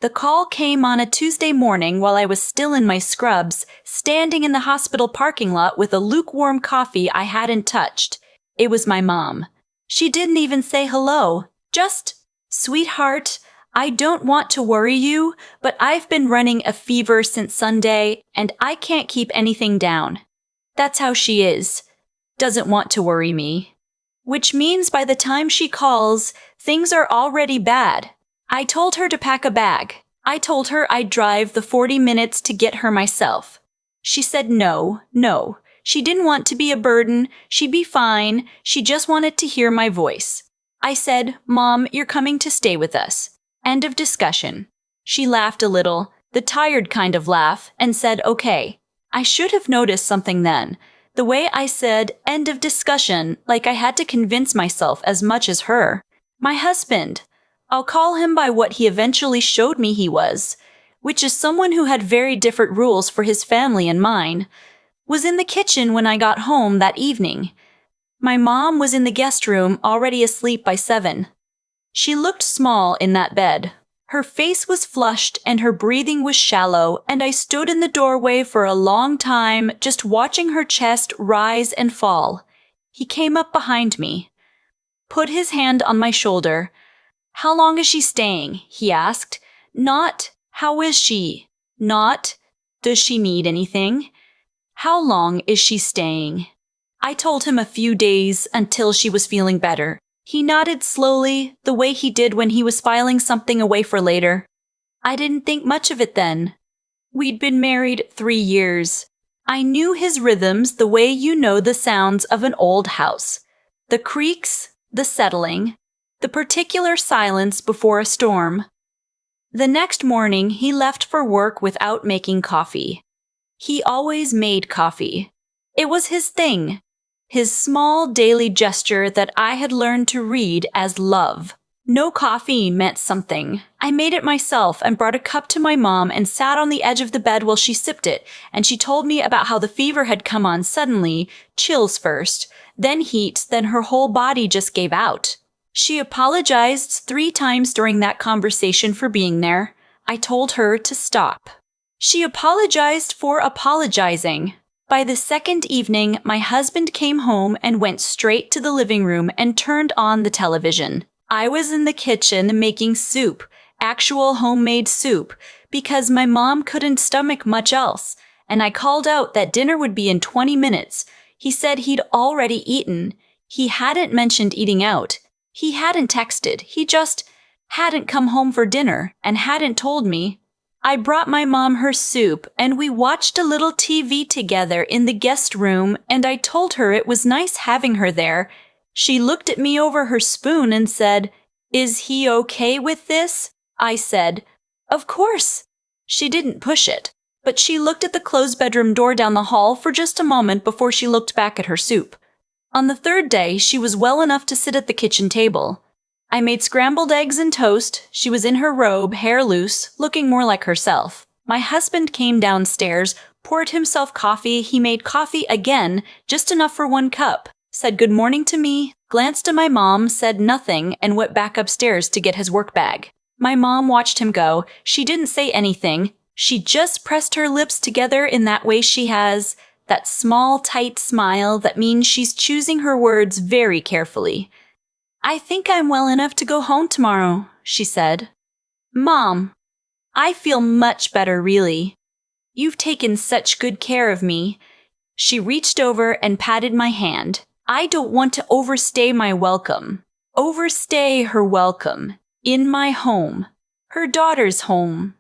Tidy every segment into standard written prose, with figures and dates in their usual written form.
The call came on a Tuesday morning while I was still in my scrubs, standing in the hospital parking lot with a lukewarm coffee I hadn't touched. It was my mom. She didn't even say hello. Just, "Sweetheart, I don't want to worry you, but I've been running a fever since Sunday, and I can't keep anything down." That's how she is. Doesn't want to worry me. Which means by the time she calls, things are already bad. I told her to pack a bag. I told her I'd drive the 40 minutes to get her myself. She said no. She didn't want to be a burden. She'd be fine. She just wanted to hear my voice. I said, "Mom, you're coming to stay with us." End of discussion. She laughed a little, the tired kind of laugh, and said, "Okay." I should have noticed something then. The way I said, "end of discussion," like I had to convince myself as much as her. My husband. I'll call him by what he eventually showed me he was, which is someone who had very different rules for his family and mine, was in the kitchen when I got home that evening. My mom was in the guest room, already asleep by 7. She looked small in that bed. Her face was flushed and her breathing was shallow, and I stood in the doorway for a long time, just watching her chest rise and fall. He came up behind me, put his hand on my shoulder. "How long is she staying?" he asked. Not, "How is she?" Not, "Does she need anything?" How long is she staying? I told him a few days until she was feeling better. He nodded slowly, the way he did when he was filing something away for later. I didn't think much of it then. We'd been married 3 years. I knew his rhythms the way you know the sounds of an old house. The creaks, the settling, the particular silence before a storm. The next morning, he left for work without making coffee. He always made coffee. It was his thing, his small daily gesture that I had learned to read as love. No coffee meant something. I made it myself and brought a cup to my mom and sat on the edge of the bed while she sipped it, and she told me about how the fever had come on suddenly, chills first, then heat, then her whole body just gave out. She apologized 3 times during that conversation for being there. I told her to stop. She apologized for apologizing. By the second evening, my husband came home and went straight to the living room and turned on the television. I was in the kitchen making soup, actual homemade soup, because my mom couldn't stomach much else, and I called out that dinner would be in 20 minutes. He said he'd already eaten. He hadn't mentioned eating out. He hadn't texted. He just hadn't come home for dinner and hadn't told me. I brought my mom her soup, and we watched a little TV together in the guest room, and I told her it was nice having her there. She looked at me over her spoon and said, "Is he okay with this?" I said, "Of course." She didn't push it, but she looked at the closed bedroom door down the hall for just a moment before she looked back at her soup. On the 3rd day, she was well enough to sit at the kitchen table. I made scrambled eggs and toast. She was in her robe, hair loose, looking more like herself. My husband came downstairs, poured himself coffee. He made coffee again, just enough for 1 cup, said good morning to me, glanced at my mom, said nothing, and went back upstairs to get his work bag. My mom watched him go. She didn't say anything. She just pressed her lips together in that way she has, that small, tight smile that means she's choosing her words very carefully. "I think I'm well enough to go home tomorrow," she said. "Mom, I feel much better, really. You've taken such good care of me." She reached over and patted my hand. I don't want to overstay my welcome. Overstay her welcome. In my home. Her daughter's home.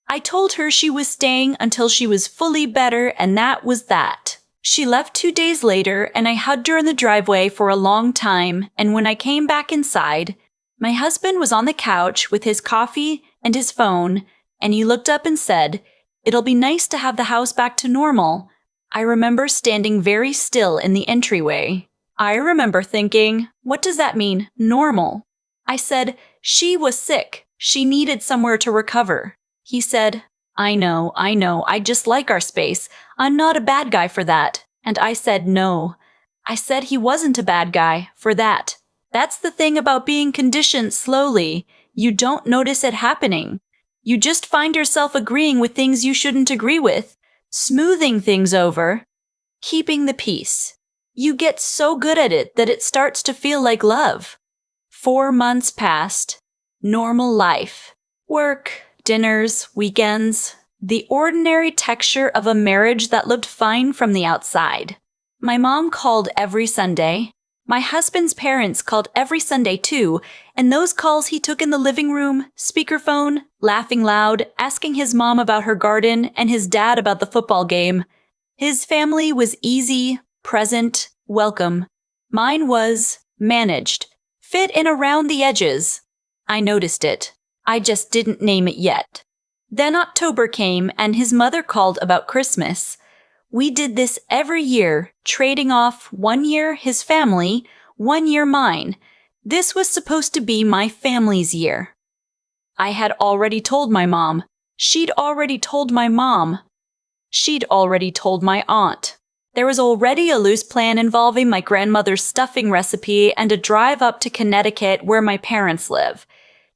I told her she was staying until she was fully better, and that was that. She left 2 days later, and I hugged her in the driveway for a long time, and when I came back inside, my husband was on the couch with his coffee and his phone, and he looked up and said, "It'll be nice to have the house back to normal." I remember standing very still in the entryway. I remember thinking, what does that mean, normal? I said, "She was sick. She needed somewhere to recover." He said, I know, I just like our space. I'm not a bad guy for that." And I said no. I said he wasn't a bad guy for that. That's the thing about being conditioned slowly. You don't notice it happening. You just find yourself agreeing with things you shouldn't agree with, smoothing things over, keeping the peace. You get so good at it that it starts to feel like love. 4 months passed. Normal life. Work, dinners, weekends. The ordinary texture of a marriage that looked fine from the outside. My mom called every Sunday. My husband's parents called every Sunday too, and those calls he took in the living room, speakerphone, laughing loud, asking his mom about her garden and his dad about the football game. His family was easy, present, welcome. Mine was managed, fit in around the edges. I noticed it. I just didn't name it yet. Then October came and his mother called about Christmas. We did this every year, trading off 1 year his family, 1 year mine. This was supposed to be my family's year. I had already told my mom. She'd already told my mom. She'd already told my aunt. There was already a loose plan involving my grandmother's stuffing recipe and a drive up to Connecticut where my parents live.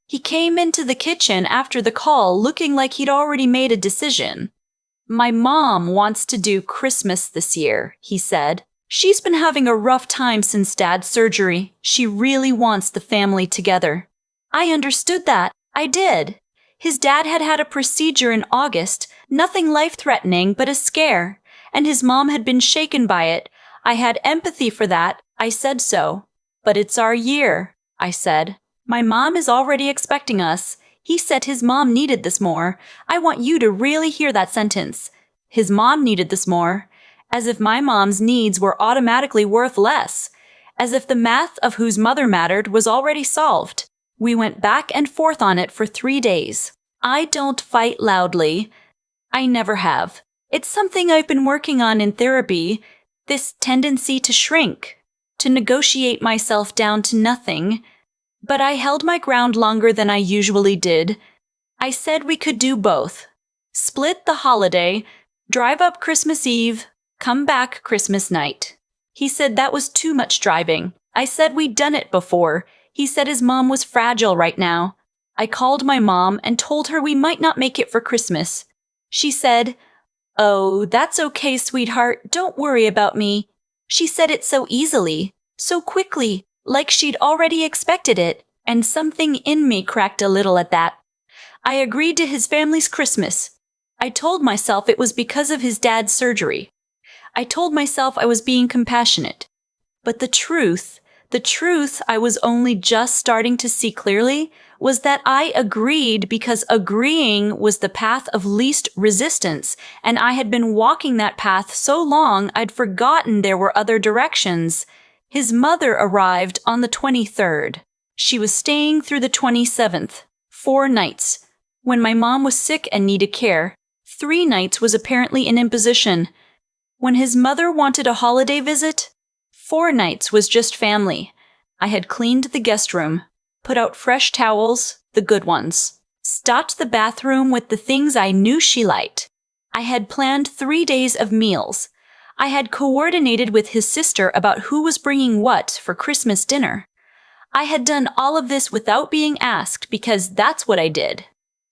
He came into the kitchen after the call looking like he'd already made a decision. My mom wants to do Christmas this year, he said. She's been having a rough time since Dad's surgery. She really wants the family together. I understood that. I did. His dad had had a procedure in August, nothing life-threatening but a scare, and his mom had been shaken by it. I had empathy for that. I said so. But it's our year, I said. My mom is already expecting us. He said his mom needed this more. I want you to really hear that sentence. His mom needed this more. As if my mom's needs were automatically worth less. As if the math of whose mother mattered was already solved. We went back and forth on it for 3 days. I don't fight loudly. I never have. It's something I've been working on in therapy. This tendency to shrink. To negotiate myself down to nothing. But I held my ground longer than I usually did. I said we could do both. Split the holiday, drive up Christmas Eve, come back Christmas night. He said that was too much driving. I said we'd done it before. He said his mom was fragile right now. I called my mom and told her we might not make it for Christmas. She said, "Oh, that's okay, sweetheart. Don't worry about me." She said it so easily, so quickly. Like she'd already expected it, and something in me cracked a little at that. I agreed to his family's Christmas. I told myself it was because of his dad's surgery. I told myself I was being compassionate. But the truth I was only just starting to see clearly, was that I agreed because agreeing was the path of least resistance, and I had been walking that path so long I'd forgotten there were other directions. His mother arrived on the 23rd. She was staying through the 27th, 4 nights. When my mom was sick and needed care, 3 nights was apparently an imposition. When his mother wanted a holiday visit, 4 nights was just family. I had cleaned the guest room, put out fresh towels, the good ones, stocked the bathroom with the things I knew she liked. I had planned 3 days of meals. I had coordinated with his sister about who was bringing what for Christmas dinner. I had done all of this without being asked because that's what I did.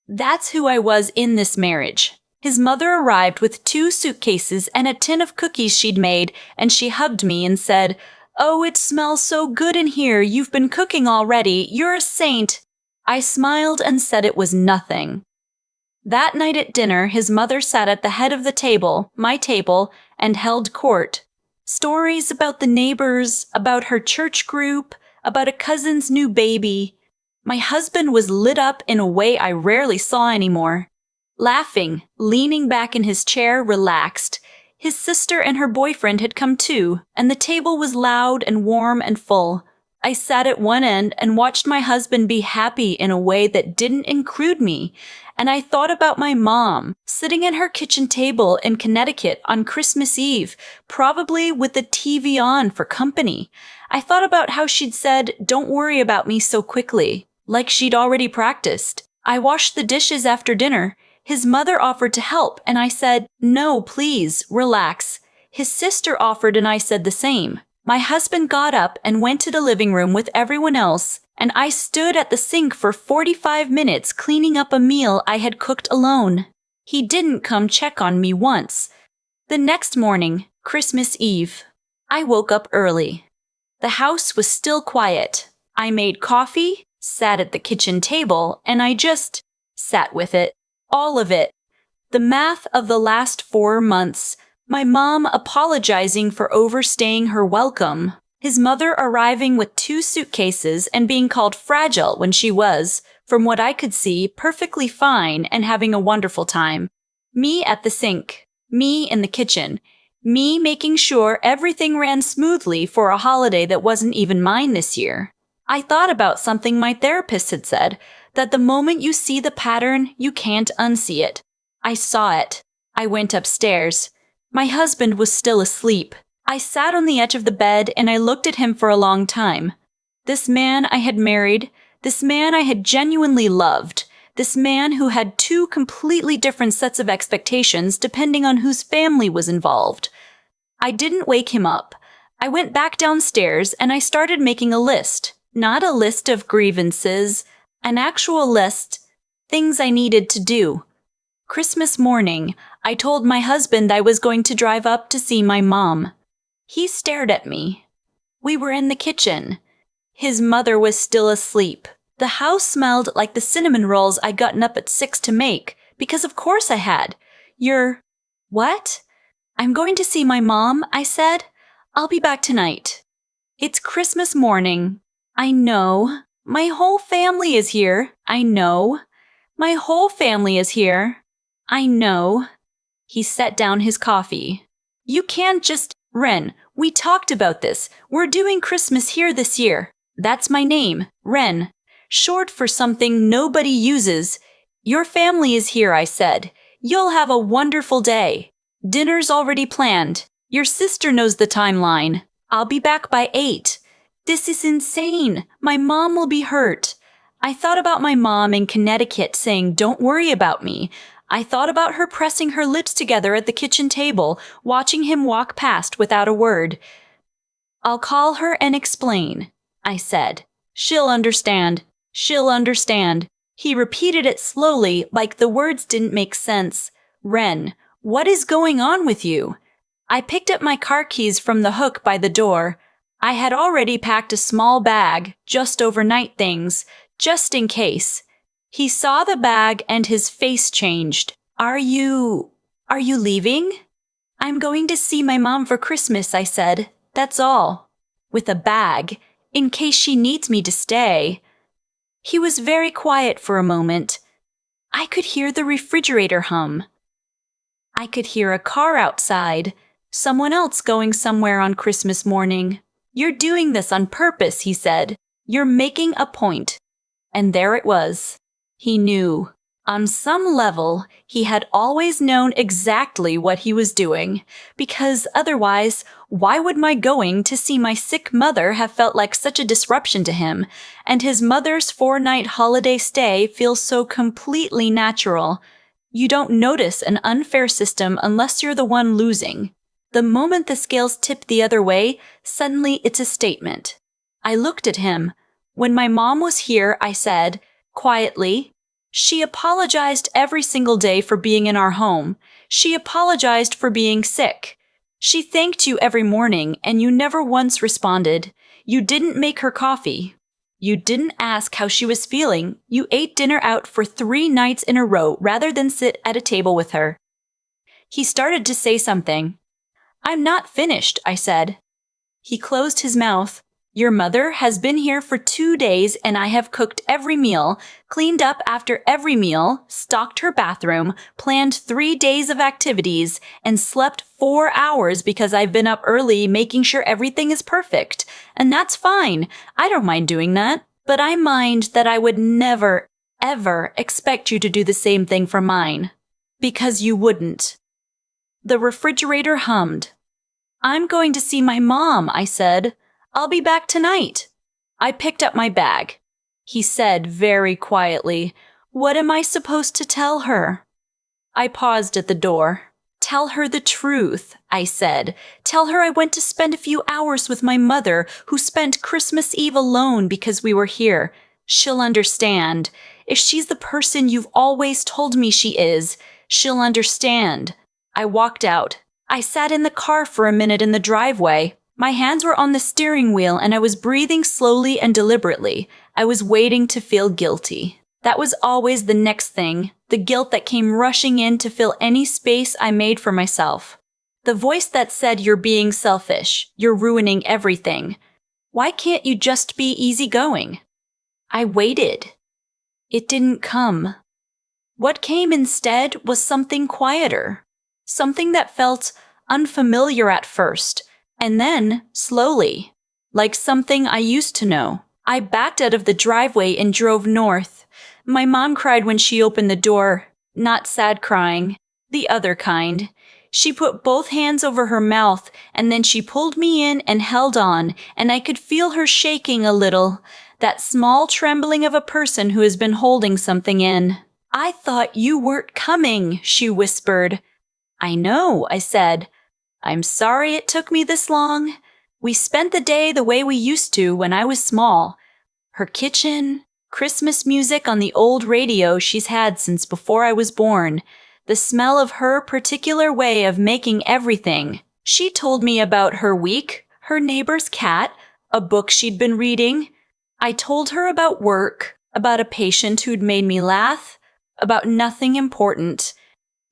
That's who I was in this marriage. His mother arrived with 2 suitcases and a tin of cookies she'd made, and she hugged me and said, "Oh, it smells so good in here. You've been cooking already. You're a saint." I smiled and said it was nothing. That night at dinner, his mother sat at the head of the table, my table, and held court. Stories about the neighbors, about her church group, about a cousin's new baby. My husband was lit up in a way I rarely saw anymore. Laughing, leaning back in his chair, relaxed. His sister and her boyfriend had come too, and the table was loud and warm and full. I sat at one end and watched my husband be happy in a way that didn't include me, and I thought about my mom, sitting at her kitchen table in Connecticut on Christmas Eve, probably with the TV on for company. I thought about how she'd said, "Don't worry about me so quickly," like she'd already practiced. I washed the dishes after dinner. His mother offered to help, and I said, "No, please, relax." His sister offered, and I said the same. My husband got up and went to the living room with everyone else, and I stood at the sink for 45 minutes cleaning up a meal I had cooked alone. He didn't come check on me once. The next morning, Christmas Eve, I woke up early. The house was still quiet. I made coffee, sat at the kitchen table, and I just sat with it. All of it. The math of the last 4 months. My mom apologizing for overstaying her welcome. His mother arriving with 2 suitcases and being called fragile when she was, from what I could see, perfectly fine and having a wonderful time. Me at the sink. Me in the kitchen. Me making sure everything ran smoothly for a holiday that wasn't even mine this year. I thought about something my therapist had said, that the moment you see the pattern, you can't unsee it. I saw it. I went upstairs. My husband was still asleep. I sat on the edge of the bed and I looked at him for a long time. This man I had married, this man I had genuinely loved, this man who had 2 completely different sets of expectations depending on whose family was involved. I didn't wake him up. I went back downstairs and I started making a list. Not a list of grievances, an actual list, things I needed to do. Christmas morning, I told my husband I was going to drive up to see my mom. He stared at me. We were in the kitchen. His mother was still asleep. The house smelled like the cinnamon rolls I'd gotten up at 6 to make, because of course I had. What? I'm going to see my mom, I said. I'll be back tonight. It's Christmas morning. I know. My whole family is here. I know. My whole family is here. I know. He set down his coffee. You can't just... Ren, we talked about this. We're doing Christmas here this year. That's my name, Ren. Short for something nobody uses. Your family is here, I said. You'll have a wonderful day. Dinner's already planned. Your sister knows the timeline. I'll be back by 8. This is insane. My mom will be hurt. I thought about my mom in Connecticut saying, "Don't worry about me." I thought about her pressing her lips together at the kitchen table, watching him walk past without a word. I'll call her and explain, I said. She'll understand. She'll understand. He repeated it slowly, like the words didn't make sense. Ren, what is going on with you? I picked up my car keys from the hook by the door. I had already packed a small bag, just overnight things, just in case. He saw the bag and his face changed. Are you leaving? I'm going to see my mom for Christmas, I said. That's all. With a bag, in case she needs me to stay. He was very quiet for a moment. I could hear the refrigerator hum. I could hear a car outside. Someone else going somewhere on Christmas morning. You're doing this on purpose, he said. You're making a point. And there it was. He knew. On some level, he had always known exactly what he was doing, because otherwise, why would my going to see my sick mother have felt like such a disruption to him, and his mother's 4-night holiday stay feel so completely natural? You don't notice an unfair system unless you're the one losing. The moment the scales tip the other way, suddenly it's a statement. I looked at him. When my mom was here, I said, quietly, she apologized every single day for being in our home. She apologized for being sick. She thanked you every morning, and you never once responded. You didn't make her coffee. You didn't ask how she was feeling. You ate dinner out for 3 nights in a row rather than sit at a table with her. He started to say something. I'm not finished, I said. He closed his mouth. Your mother has been here for 2 days and I have cooked every meal, cleaned up after every meal, stocked her bathroom, planned 3 days of activities, and slept 4 hours because I've been up early making sure everything is perfect. And that's fine. I don't mind doing that. But I mind that I would never, ever expect you to do the same thing for mine. Because you wouldn't. The refrigerator hummed. I'm going to see my mom, I said. I'll be back tonight. I picked up my bag. He said very quietly, What am I supposed to tell her? I paused at the door. Tell her the truth, I said. Tell her I went to spend a few hours with my mother, who spent Christmas Eve alone because we were here. She'll understand. If she's the person you've always told me she is, she'll understand. I walked out. I sat in the car for a minute in the driveway. My hands were on the steering wheel and I was breathing slowly and deliberately. I was waiting to feel guilty. That was always the next thing, the guilt that came rushing in to fill any space I made for myself. The voice that said, "You're being selfish. You're ruining everything. Why can't you just be easygoing?" I waited. It didn't come. What came instead was something quieter, something that felt unfamiliar at first, and then slowly, like something I used to know. I backed out of the driveway and drove north. My mom cried when she opened the door, not sad crying, the other kind. She put both hands over her mouth, and then she pulled me in and held on, and I could feel her shaking a little, that small trembling of a person who has been holding something in. "I thought you weren't coming," she whispered. "I know," I said. "I'm sorry it took me this long. We spent the day the way we used to when I was small. Her kitchen, Christmas music on the old radio she's had since before I was born, the smell of her particular way of making everything. She told me about her week, her neighbor's cat, a book she'd been reading. I told her about work, about a patient who'd made me laugh, about nothing important.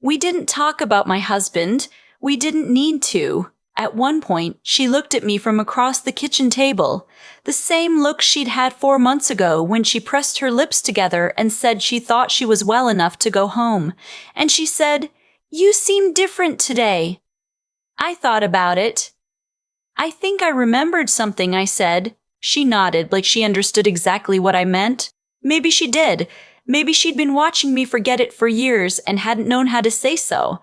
We didn't talk about my husband. We didn't need to. At one point, she looked at me from across the kitchen table, the same look she'd had 4 months ago when she pressed her lips together and said she thought she was well enough to go home. And she said, "You seem different today." I thought about it. "I think I remembered something," I said. She nodded like she understood exactly what I meant. Maybe she did. Maybe she'd been watching me forget it for years and hadn't known how to say so.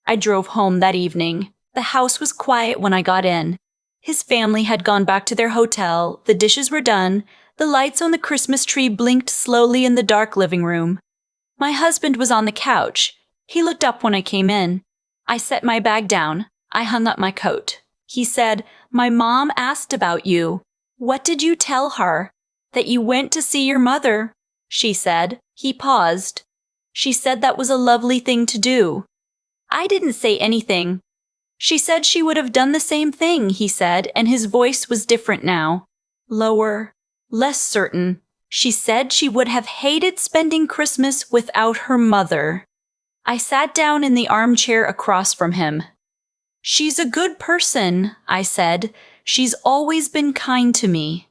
I drove home that evening. The house was quiet when I got in. His family had gone back to their hotel, the dishes were done, the lights on the Christmas tree blinked slowly in the dark living room. My husband was on the couch. He looked up when I came in. I set my bag down. I hung up my coat. He said, "My mom asked about you. What did you tell her?" "That you went to see your mother," she said. He paused. "She said that was a lovely thing to do." I didn't say anything. "She said she would have done the same thing," he said, and his voice was different now. Lower, less certain. "She said she would have hated spending Christmas without her mother." I sat down in the armchair across from him. "She's a good person," I said. "She's always been kind to me."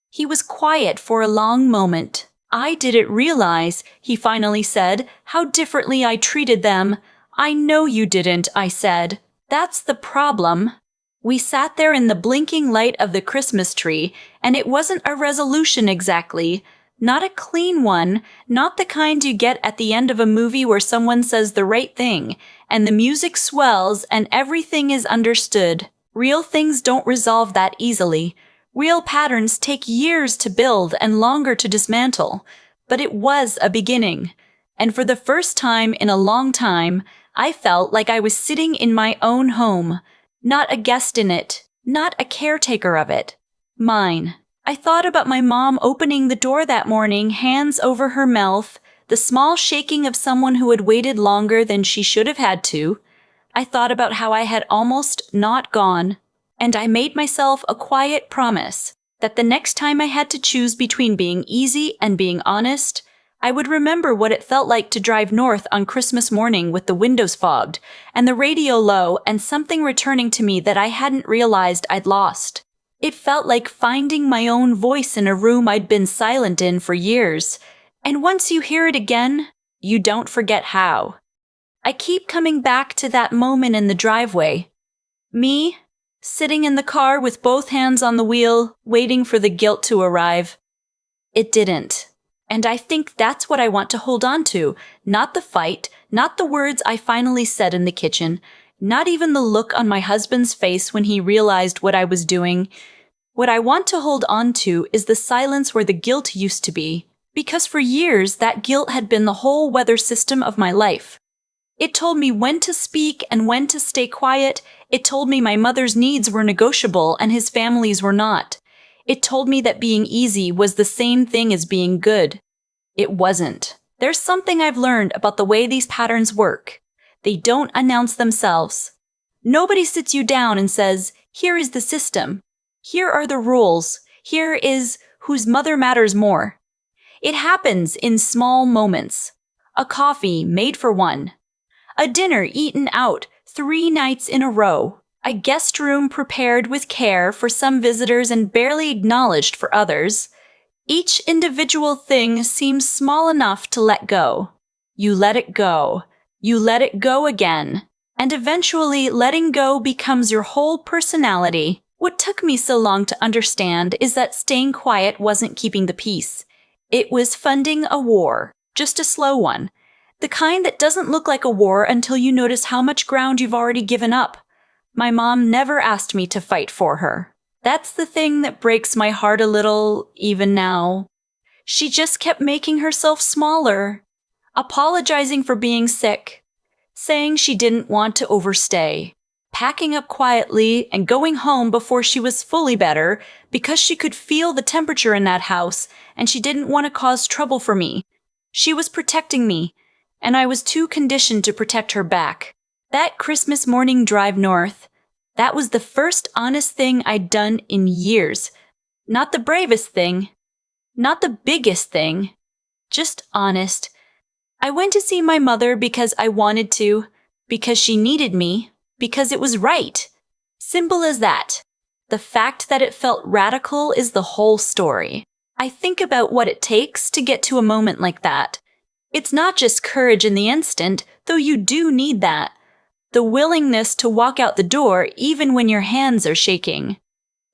He was quiet for a long moment. "I didn't realize," he finally said, "how differently I treated them." "I know you didn't," I said. "That's the problem." We sat there in the blinking light of the Christmas tree, and it wasn't a resolution exactly. Not a clean one, not the kind you get at the end of a movie where someone says the right thing, and the music swells and everything is understood. Real things don't resolve that easily. Real patterns take years to build and longer to dismantle. But it was a beginning. And for the first time in a long time, I felt like I was sitting in my own home, not a guest in it, not a caretaker of it. Mine. I thought about my mom opening the door that morning, hands over her mouth, the small shaking of someone who had waited longer than she should have had to. I thought about how I had almost not gone, and I made myself a quiet promise that the next time I had to choose between being easy and being honest, I would remember what it felt like to drive north on Christmas morning with the windows fogged and the radio low and something returning to me that I hadn't realized I'd lost. It felt like finding my own voice in a room I'd been silent in for years. And once you hear it again, you don't forget how. I keep coming back to that moment in the driveway. Me, sitting in the car with both hands on the wheel, waiting for the guilt to arrive. It didn't. And I think that's what I want to hold on to. Not the fight, not the words I finally said in the kitchen, not even the look on my husband's face when he realized what I was doing. What I want to hold on to is the silence where the guilt used to be, because for years that guilt had been the whole weather system of my life. It told me when to speak and when to stay quiet. It told me my mother's needs were negotiable and his family's were not. It told me that being easy was the same thing as being good. It wasn't. There's something I've learned about the way these patterns work. They don't announce themselves. Nobody sits you down and says, here is the system. Here are the rules. Here is whose mother matters more. It happens in small moments. A coffee made for one. A dinner eaten out 3 nights in a row. A guest room prepared with care for some visitors and barely acknowledged for others. Each individual thing seems small enough to let go. You let it go. You let it go again. And eventually letting go becomes your whole personality. What took me so long to understand is that staying quiet wasn't keeping the peace. It was funding a war, just a slow one. The kind that doesn't look like a war until you notice how much ground you've already given up. My mom never asked me to fight for her. That's the thing that breaks my heart a little, even now. She just kept making herself smaller, apologizing for being sick, saying she didn't want to overstay, packing up quietly and going home before she was fully better because she could feel the temperature in that house and she didn't want to cause trouble for me. She was protecting me, and I was too conditioned to protect her back. That Christmas morning drive north, that was the first honest thing I'd done in years. Not the bravest thing, not the biggest thing, just honest. I went to see my mother because I wanted to, because she needed me, because it was right. Simple as that. The fact that it felt radical is the whole story. I think about what it takes to get to a moment like that. It's not just courage in the instant, though you do need that. The willingness to walk out the door even when your hands are shaking.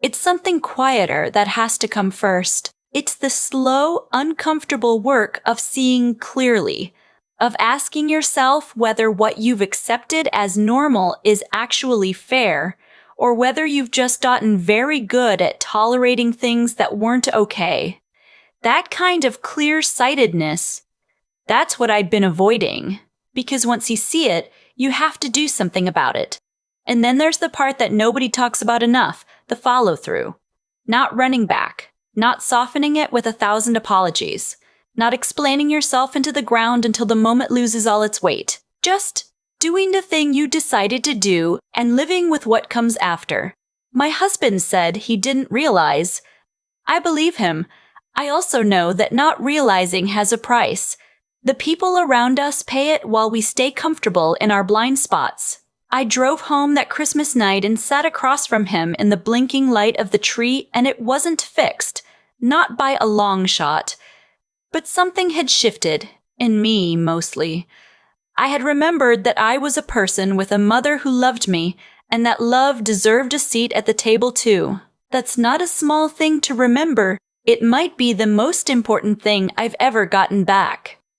It's something quieter that has to come first. It's the slow, uncomfortable work of seeing clearly, of asking yourself whether what you've accepted as normal is actually fair, or whether you've just gotten very good at tolerating things that weren't okay. That kind of clear-sightedness, that's what I'd been avoiding. Because once you see it, you have to do something about it. And then there's the part that nobody talks about enough, the follow-through. Not running back, not softening it with 1,000 apologies, not explaining yourself into the ground until the moment loses all its weight. Just doing the thing you decided to do and living with what comes after. My husband said he didn't realize. I believe him. I also know that not realizing has a price. The people around us pay it while we stay comfortable in our blind spots. I drove home that Christmas night and sat across from him in the blinking light of the tree, and it wasn't fixed, not by a long shot. But something had shifted, in me mostly. I had remembered that I was a person with a mother who loved me, and that love deserved a seat at the table too. That's not a small thing to remember. It might be the most important thing I've ever gotten back.